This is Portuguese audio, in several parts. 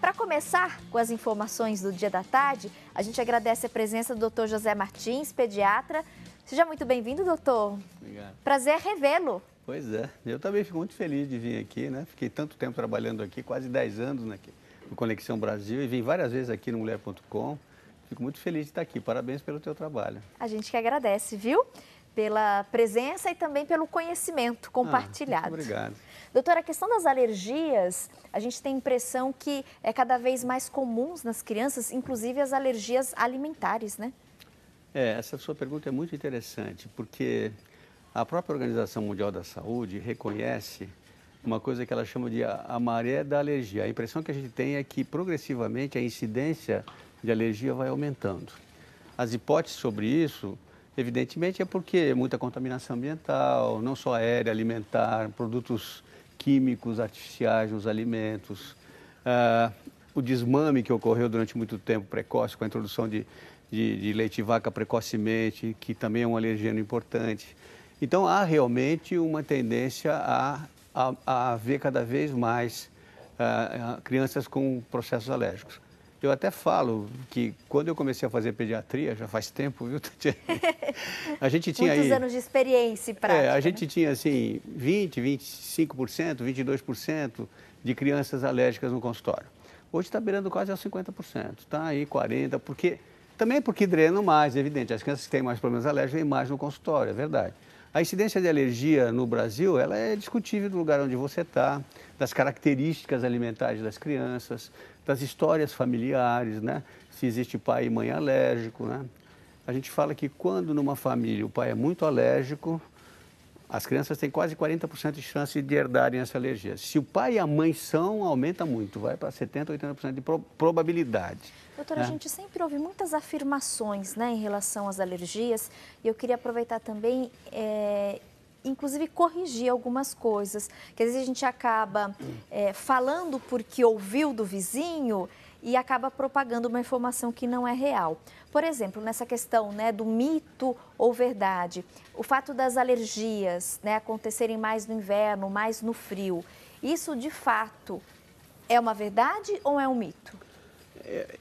Para começar com as informações do Dia da Tarde, a gente agradece a presença do Dr. José Martins, pediatra. Seja muito bem-vindo, doutor. Obrigado. Prazer revê-lo. Pois é, eu também fico muito feliz de vir aqui, né? Fiquei tanto tempo trabalhando aqui, quase 10 anos no Conexão Brasil, e vim várias vezes aqui no Mulher.com. Fico muito feliz de estar aqui. Parabéns pelo teu trabalho. A gente que agradece, viu? Pela presença e também pelo conhecimento compartilhado. Muito obrigado. Doutora, a questão das alergias, a gente tem a impressão que é cada vez mais comuns nas crianças, inclusive as alergias alimentares, né? Essa sua pergunta é muito interessante, porque a própria Organização Mundial da Saúde reconhece uma coisa que ela chama de a maré da alergia. A impressão que a gente tem é que, progressivamente, a incidência de alergia vai aumentando. As hipóteses sobre isso, evidentemente, é porque muita contaminação ambiental, não só aérea, alimentar, produtos químicos artificiais nos alimentos, o desmame que ocorreu durante muito tempo precoce com a introdução de leite de vaca precocemente, que também é um alergeno importante. Então, há realmente uma tendência a ver cada vez mais crianças com processos alérgicos. Eu até falo que quando eu comecei a fazer pediatria, já faz tempo, viu, Tatiana? A gente tinha muitos anos de experiência e prática. A gente tinha, assim, 20%, 25%, 22% de crianças alérgicas no consultório. Hoje está beirando quase aos 50%, está aí 40%, também porque drenam mais, é evidente. As crianças que têm mais problemas alérgicos têm mais no consultório, é verdade. A incidência de alergia no Brasil, ela é discutível do lugar onde você está, das características alimentares das crianças, das histórias familiares, né? Se existe pai e mãe alérgico, né? A gente fala que quando numa família o pai é muito alérgico, as crianças têm quase 40% de chance de herdarem essa alergia. Se o pai e a mãe são, aumenta muito, vai para 70%, 80% de probabilidade. Doutora, a gente sempre ouve muitas afirmações, né, em relação às alergias, e eu queria aproveitar também, inclusive, corrigir algumas coisas, que às vezes a gente acaba falando porque ouviu do vizinho e acaba propagando uma informação que não é real. Por exemplo, nessa questão, né, do mito ou verdade, o fato das alergias, né, acontecerem mais no inverno, mais no frio, isso de fato é uma verdade ou é um mito?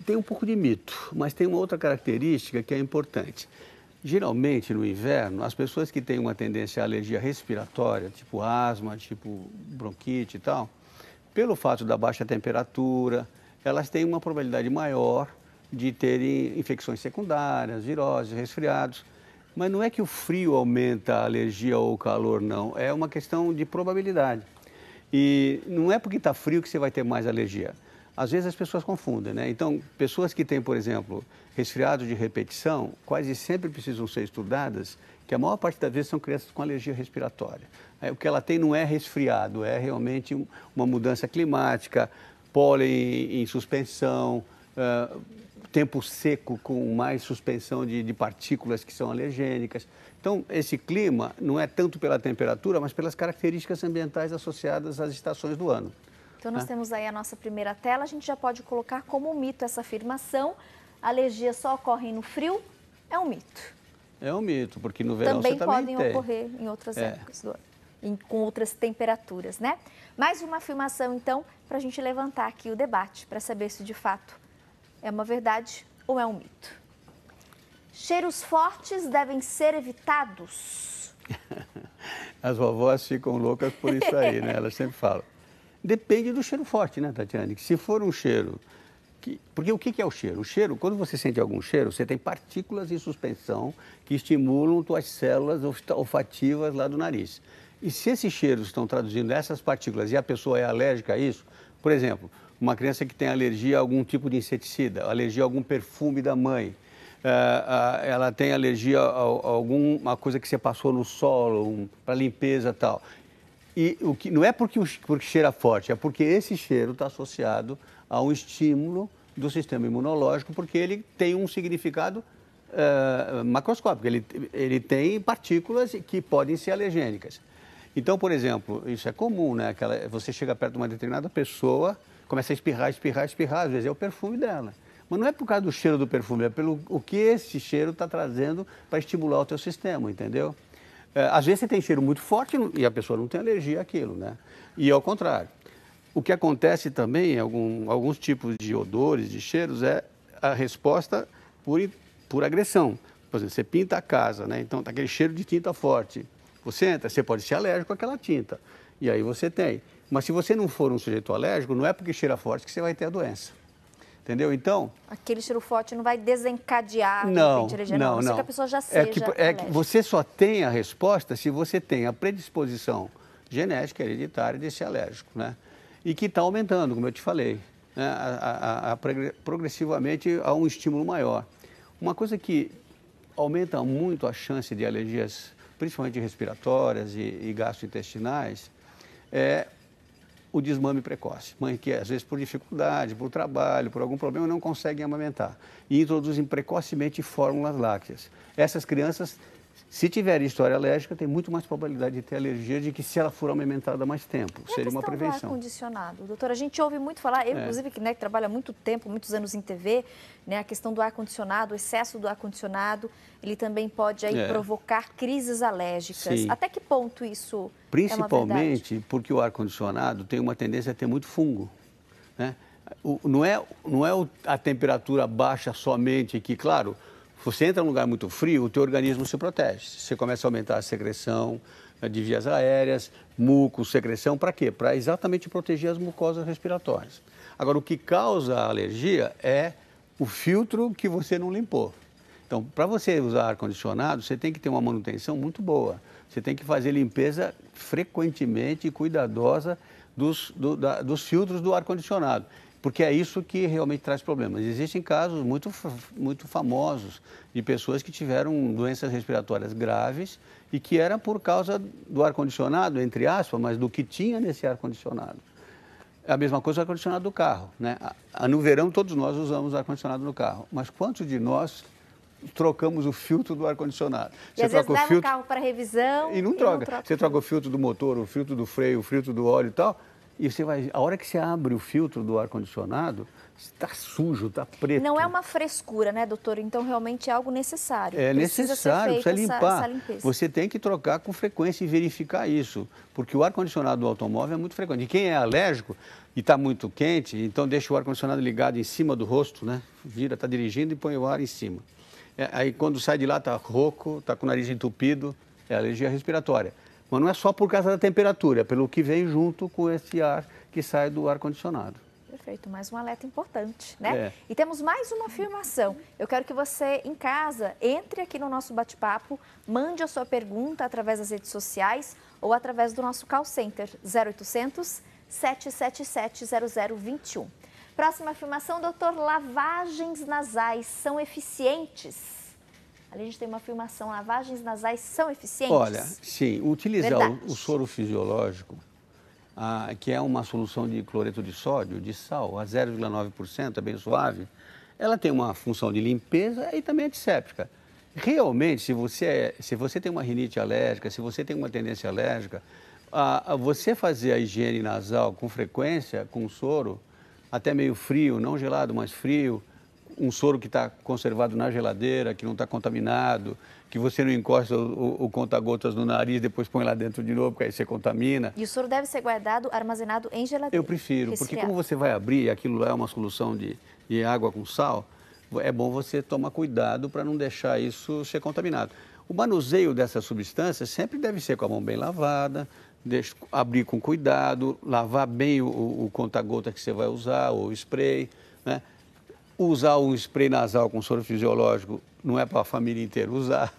Tem um pouco de mito, mas tem uma outra característica que é importante. Geralmente, no inverno, as pessoas que têm uma tendência à alergia respiratória, tipo asma, tipo bronquite e tal, pelo fato da baixa temperatura, elas têm uma probabilidade maior de terem infecções secundárias, viroses, resfriados. Mas não é que o frio aumenta a alergia ou o calor, não. É uma questão de probabilidade. E não é porque está frio que você vai ter mais alergia. Às vezes as pessoas confundem, né? Então, pessoas que têm, por exemplo, resfriado de repetição, quase sempre precisam ser estudadas, que a maior parte das vezes são crianças com alergia respiratória. O que ela tem não é resfriado, é realmente uma mudança climática, pólen em suspensão, tempo seco com mais suspensão de partículas que são alergênicas. Então, esse clima não é tanto pela temperatura, mas pelas características ambientais associadas às estações do ano. Então, nós temos aí a nossa primeira tela, a gente já pode colocar como um mito essa afirmação. Alergias só ocorrem no frio, é um mito. É um mito, porque no verão também você também podem ocorrer em outras épocas do ano, com outras temperaturas, né? Mais uma afirmação, então, para a gente levantar aqui o debate, para saber se de fato é uma verdade ou é um mito. Cheiros fortes devem ser evitados? As vovós ficam loucas por isso aí, né? Elas sempre falam. Depende do cheiro forte, né, Tatiane? Se for um cheiro... Porque o que é o cheiro? O cheiro, quando você sente algum cheiro, você tem partículas em suspensão que estimulam suas células olfativas lá do nariz. E se esses cheiros estão traduzindo essas partículas e a pessoa é alérgica a isso, por exemplo, uma criança que tem alergia a algum tipo de inseticida, alergia a algum perfume da mãe, ela tem alergia a alguma coisa que você passou no solo, para limpeza e tal. E não é porque cheira forte, é porque esse cheiro está associado a um estímulo do sistema imunológico, porque ele tem um significado macroscópico, ele tem partículas que podem ser alergênicas. Então, por exemplo, isso é comum, né? Você chega perto de uma determinada pessoa, começa a espirrar, espirrar, espirrar, às vezes é o perfume dela. Mas não é por causa do cheiro do perfume, é pelo o que esse cheiro está trazendo para estimular o teu sistema, entendeu? Às vezes você tem cheiro muito forte e a pessoa não tem alergia àquilo, né? E ao contrário. O que acontece também em alguns tipos de odores, de cheiros, é a resposta por agressão. Por exemplo, você pinta a casa, né? Então, tá aquele cheiro de tinta forte. Você entra, você pode ser alérgico àquela tinta. E aí você tem. Mas se você não for um sujeito alérgico, não é porque cheira forte que você vai ter a doença. Entendeu? Então... Aquele cheiro forte não vai desencadear, de Não, repente, alergia, não, não. não. Que a pessoa já seja que você só tem a resposta se você tem a predisposição genética, hereditária desse alérgico, né? E que está aumentando, como eu te falei, né? Progressivamente a um estímulo maior. Uma coisa que aumenta muito a chance de alergias, principalmente respiratórias e gastrointestinais, é o desmame precoce. Mãe que, às vezes, por dificuldade, por trabalho, por algum problema, não conseguem amamentar. E introduzem precocemente fórmulas lácteas. Essas crianças, se tiverem história alérgica, tem muito mais probabilidade de ter alergia do que se ela for amamentada mais tempo. Seria uma prevenção. Do ar-condicionado, doutora, a gente ouve muito falar, eu, inclusive, que trabalho há muito tempo, muitos anos em TV, né, a questão do ar-condicionado, o excesso do ar-condicionado, ele também pode aí provocar crises alérgicas. Sim. Até que ponto isso Principalmente porque o ar-condicionado tem uma tendência a ter muito fungo, né? Não é a temperatura baixa somente que, claro, você entra num lugar muito frio, o teu organismo se protege. Você começa a aumentar a secreção de vias aéreas, muco, secreção, para quê? Para exatamente proteger as mucosas respiratórias. Agora, o que causa a alergia é o filtro que você não limpou. Então, para você usar ar-condicionado, você tem que ter uma manutenção muito boa. Você tem que fazer limpeza frequentemente e cuidadosa dos filtros do ar-condicionado, porque é isso que realmente traz problemas. Existem casos muito famosos de pessoas que tiveram doenças respiratórias graves e que era por causa do ar-condicionado, entre aspas, mas do que tinha nesse ar-condicionado. É a mesma coisa o ar-condicionado do carro, né? No verão, todos nós usamos ar-condicionado no carro, mas quantos de nós trocamos o filtro do ar-condicionado? E às vezes leva o carro para revisão e não troca. Você troca o filtro do motor, o filtro do freio, o filtro do óleo e tal, e você vai, a hora que você abre o filtro do ar-condicionado, está sujo, está preto. Não é uma frescura, né, doutor? Então, realmente é algo necessário. É necessário, precisa limpar. Essa limpeza. Você tem que trocar com frequência e verificar isso, porque o ar-condicionado do automóvel é muito frequente. E quem é alérgico e está muito quente, então deixa o ar-condicionado ligado em cima do rosto, né? Vira, está dirigindo e põe o ar em cima. Aí quando sai de lá está rouco, está com o nariz entupido, é alergia respiratória. Mas não é só por causa da temperatura, é pelo que vem junto com esse ar que sai do ar-condicionado. Perfeito, mais um alerta importante, né? E temos mais uma afirmação. Eu quero que você, em casa, entre aqui no nosso bate-papo, mande a sua pergunta através das redes sociais ou através do nosso call center, 0800 777 0021. Próxima afirmação, doutor, lavagens nasais são eficientes? Ali a gente tem uma afirmação, lavagens nasais são eficientes? Olha, sim, utilizar o soro fisiológico, que é uma solução de cloreto de sódio, de sal, a 0,9%, é bem suave, ela tem uma função de limpeza e também antisséptica. Realmente, se você tem uma rinite alérgica, se você tem uma tendência alérgica, você fazer a higiene nasal com frequência, com soro, até meio frio, não gelado, mas frio, um soro que está conservado na geladeira, que não está contaminado, que você não encosta o conta-gotas no nariz, depois põe lá dentro de novo, porque aí você contamina. E o soro deve ser guardado, armazenado em geladeira? Eu prefiro, porque como você vai abrir, aquilo lá é uma solução de água com sal, é bom você tomar cuidado para não deixar isso ser contaminado. O manuseio dessa substância sempre deve ser com a mão bem lavada, abrir com cuidado, lavar bem o conta-gota que você vai usar, ou o spray, né? Usar um spray nasal com soro fisiológico não é para a família inteira usar.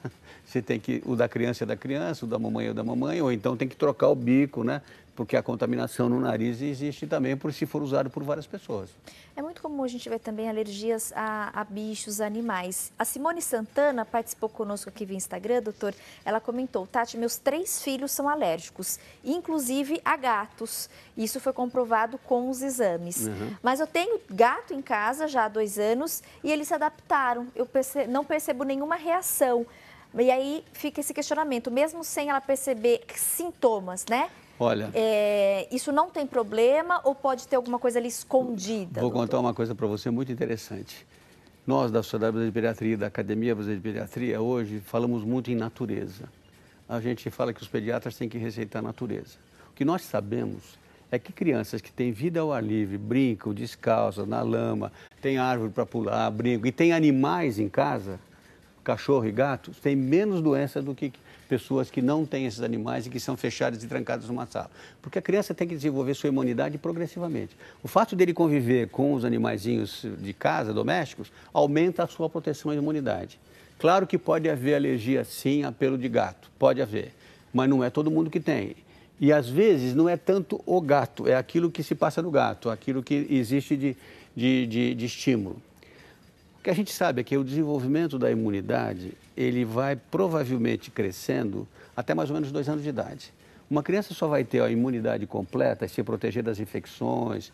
Você tem que, o da criança é da criança, o da mamãe é da mamãe, ou então tem que trocar o bico, né? Porque a contaminação no nariz existe também se for usado por várias pessoas. É muito comum a gente ver também alergias a bichos, a animais. A Simone Santana participou conosco aqui via Instagram, doutor. Ela comentou, Tati, meus 3 filhos são alérgicos, inclusive a gatos. Isso foi comprovado com os exames. Mas eu tenho gato em casa já há 2 anos e eles se adaptaram. Eu não percebo nenhuma reação. E aí fica esse questionamento, mesmo sem ela perceber sintomas, né? Olha, isso não tem problema ou pode ter alguma coisa ali escondida? Vou contar uma coisa para você muito interessante. Nós, da Sociedade Brasileira de Pediatria, da Academia Brasileira de Pediatria, hoje falamos muito em natureza. A gente fala que os pediatras têm que receitar natureza. O que nós sabemos é que crianças que têm vida ao ar livre, brincam descalças, na lama, tem árvore para pular, brincam, e tem animais em casa, cachorro e gato, têm menos doença do que pessoas que não têm esses animais e que são fechadas e trancadas numa sala. Porque a criança tem que desenvolver sua imunidade progressivamente. O fato dele conviver com os animaizinhos de casa, domésticos, aumenta a sua proteção e imunidade. Claro que pode haver alergia, sim, a pelo de gato, pode haver, mas não é todo mundo que tem. E às vezes não é tanto o gato, é aquilo que se passa no gato, aquilo que existe de estímulo. O que a gente sabe é que o desenvolvimento da imunidade, ele vai provavelmente crescendo até mais ou menos 2 anos de idade. Uma criança só vai ter a imunidade completa, se proteger das infecções,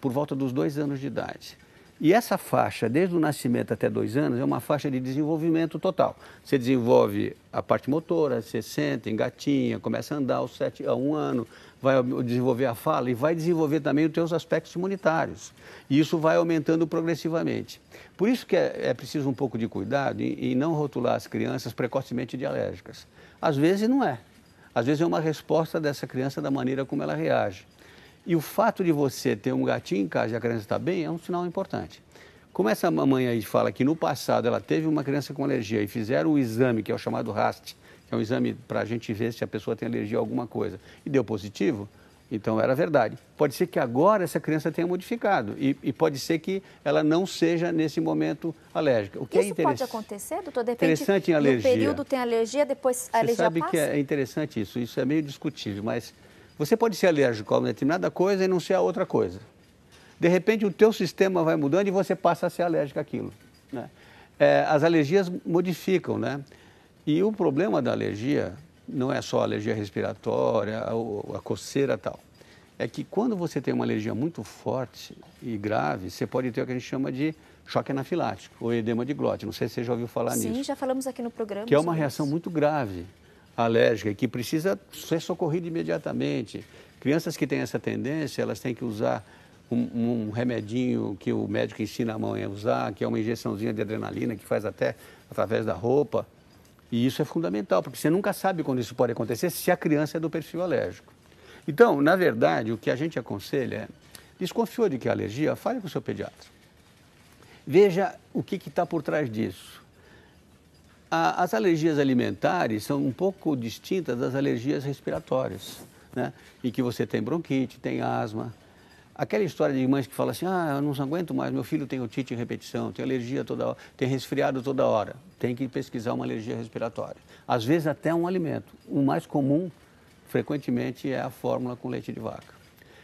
por volta dos 2 anos de idade. E essa faixa, desde o nascimento até 2 anos, é uma faixa de desenvolvimento total. Você desenvolve a parte motora, você senta, engatinha, começa a andar aos 1 ano, vai desenvolver a fala e vai desenvolver também os teus aspectos imunitários. E isso vai aumentando progressivamente. Por isso que é preciso um pouco de cuidado em não rotular as crianças precocemente de alérgicas. Às vezes não é. Às vezes é uma resposta dessa criança da maneira como ela reage. E o fato de você ter um gatinho em casa e a criança está bem é um sinal importante. Como essa mamãe aí fala que no passado ela teve uma criança com alergia e fizeram o exame, que é o chamado RAST, que é um exame para a gente ver se a pessoa tem alergia a alguma coisa, e deu positivo, então era verdade. Pode ser que agora essa criança tenha modificado e pode ser que ela não seja nesse momento alérgica. O que Isso pode acontecer, doutor? De repente, interessante em alergia. no período tem alergia, depois a alergia passa? Você sabe que é interessante isso é meio discutível, mas você pode ser alérgico a uma determinada coisa e não ser a outra coisa. De repente, o teu sistema vai mudando e você passa a ser alérgico àquilo, né? As alergias modificam, né? E o problema da alergia não é só a alergia respiratória, a coceira e tal. É que quando você tem uma alergia muito forte e grave, você pode ter o que a gente chama de choque anafilático ou edema de glote. Não sei se você já ouviu falar nisso. Sim, já falamos aqui no programa. Que é uma reação muito grave alérgica e que precisa ser socorrida imediatamente. Crianças que têm essa tendência, elas têm que usar um remedinho que o médico ensina a mãe a usar, que é uma injeçãozinha de adrenalina que faz até através da roupa. E isso é fundamental, porque você nunca sabe quando isso pode acontecer se a criança é do perfil alérgico. Então, na verdade, o que a gente aconselha é, desconfiou de que é alergia, fale com o seu pediatra. Veja o que está por trás disso. As alergias alimentares são um pouco distintas das alergias respiratórias, né? Em que você tem bronquite, tem asma. Aquela história de mães que falam assim, eu não aguento mais, meu filho tem otite em repetição, tem alergia toda hora, tem resfriado toda hora. Tem que pesquisar uma alergia respiratória. Às vezes até um alimento. O mais comum, frequentemente, é a fórmula com leite de vaca.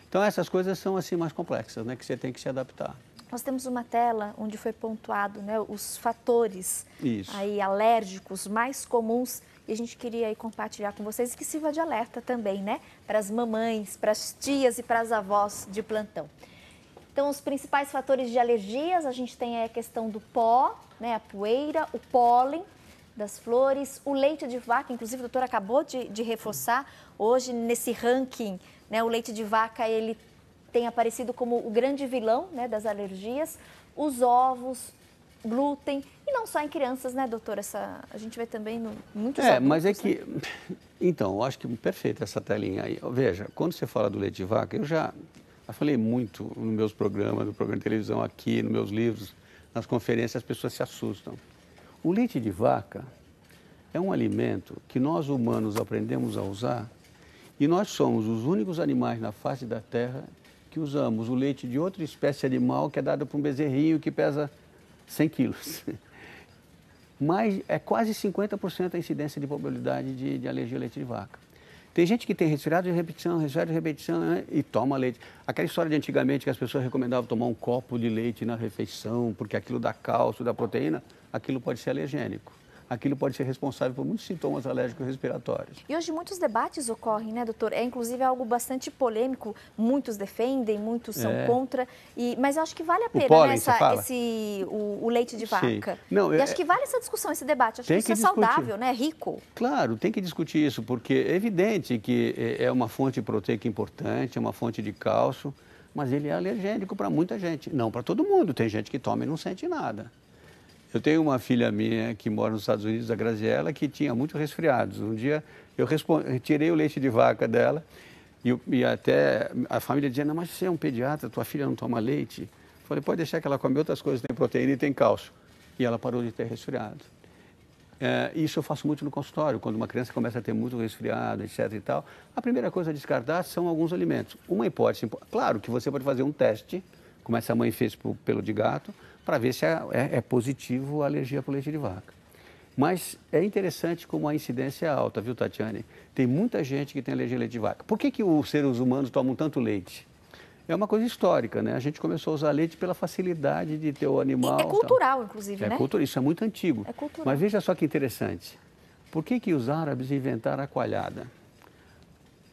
Então essas coisas são assim mais complexas, né? Que você tem que se adaptar. Nós temos uma tela onde foi pontuado, né, os fatores aí, alérgicos mais comuns e a gente queria aí compartilhar com vocês que sirva de alerta também, né, para as mamães, para as tias e para as avós de plantão. Então, os principais fatores de alergias, a gente tem aí a questão do pó, né, a poeira, o pólen das flores, o leite de vaca, inclusive o doutor acabou de reforçar, hoje nesse ranking, né, o leite de vaca, ele tem aparecido como o grande vilão, né, das alergias, os ovos, glúten, e não só em crianças, né, doutora? A gente vê também muitos adultos, mas é né? que... Então, eu acho que perfeita essa telinha aí. Veja, quando você fala do leite de vaca, eu já falei muito nos meus programas, no programa de televisão aqui, nos meus livros, nas conferências, as pessoas se assustam. O leite de vaca é um alimento que nós humanos aprendemos a usar e nós somos os únicos animais na face da Terra que usamos o leite de outra espécie animal que é dado por um bezerrinho que pesa 100 quilos. Mas é quase 50% a incidência de probabilidade de alergia ao leite de vaca. Tem gente que tem resfriado de repetição, né, e toma leite. Aquela história de antigamente que as pessoas recomendavam tomar um copo de leite na refeição, porque aquilo dá cálcio, dá proteína, aquilo pode ser alergênico. Aquilo pode ser responsável por muitos sintomas alérgicos respiratórios. E hoje muitos debates ocorrem, né, doutor? É inclusive algo bastante polêmico, muitos defendem, muitos são contra, mas eu acho que vale a pena, pólen, né, o leite de vaca. Não, acho que vale essa discussão, esse debate, acho que isso é saudável, né, rico. Claro, tem que discutir isso, porque é evidente que é uma fonte proteica importante, é uma fonte de cálcio, mas ele é alergênico para muita gente. Não para todo mundo, tem gente que toma e não sente nada. Eu tenho uma filha minha que mora nos Estados Unidos, a Graziella, que tinha muito resfriados. Um dia eu tirei o leite de vaca dela E até a família dizia, não, mas você é um pediatra, tua filha não toma leite. Eu falei, pode deixar que ela come outras coisas, tem proteína e tem cálcio. E ela parou de ter resfriado. Isso eu faço muito no consultório, quando uma criança começa a ter muito resfriado, etc. e tal. A primeira coisa a descartar são alguns alimentos. Uma hipótese, claro que você pode fazer um teste, como essa mãe fez para o pelo de gato, para ver se é positivo a alergia para o leite de vaca. Mas é interessante como a incidência é alta, viu, Tatiane? Tem muita gente que tem alergia a leite de vaca. Por que os seres humanos tomam tanto leite? É uma coisa histórica, né? A gente começou a usar leite pela facilidade de ter o animal. É cultural, inclusive, né? É cultural, isso é muito antigo. É cultural. Mas veja só que interessante. Por que os árabes inventaram a coalhada?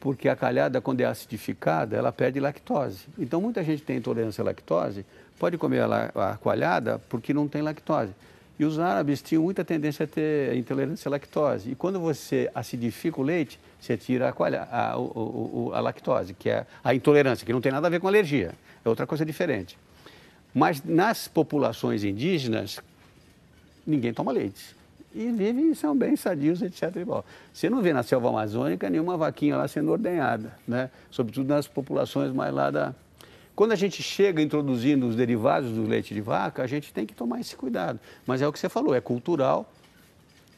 Porque a coalhada, quando é acidificada, ela perde lactose. Então, muita gente tem intolerância à lactose, pode comer a coalhada porque não tem lactose. E os árabes tinham muita tendência a ter intolerância à lactose. E quando você acidifica o leite, você tira a lactose, que é a intolerância, que não tem nada a ver com alergia. É outra coisa diferente. Mas nas populações indígenas, ninguém toma leite. E vivem, são bem sadios, etc. Você não vê na selva amazônica nenhuma vaquinha lá sendo ordenhada, né? Sobretudo nas populações mais lá da... Quando a gente chega introduzindo os derivados do leite de vaca, a gente tem que tomar esse cuidado. Mas é o que você falou, é cultural.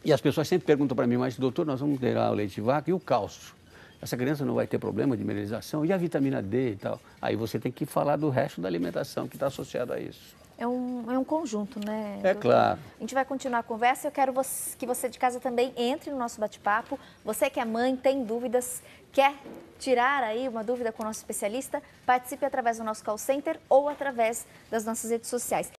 E as pessoas sempre perguntam para mim, mas doutor, nós vamos ter o leite de vaca e o cálcio. Essa criança não vai ter problema de mineralização? E a vitamina D e tal? Aí você tem que falar do resto da alimentação que está associado a isso. É um conjunto, né? É claro. A gente vai continuar a conversa. Eu quero que você de casa também entre no nosso bate-papo. Você que é mãe, tem dúvidas, quer tirar aí uma dúvida com o nosso especialista, participe através do nosso call center ou através das nossas redes sociais.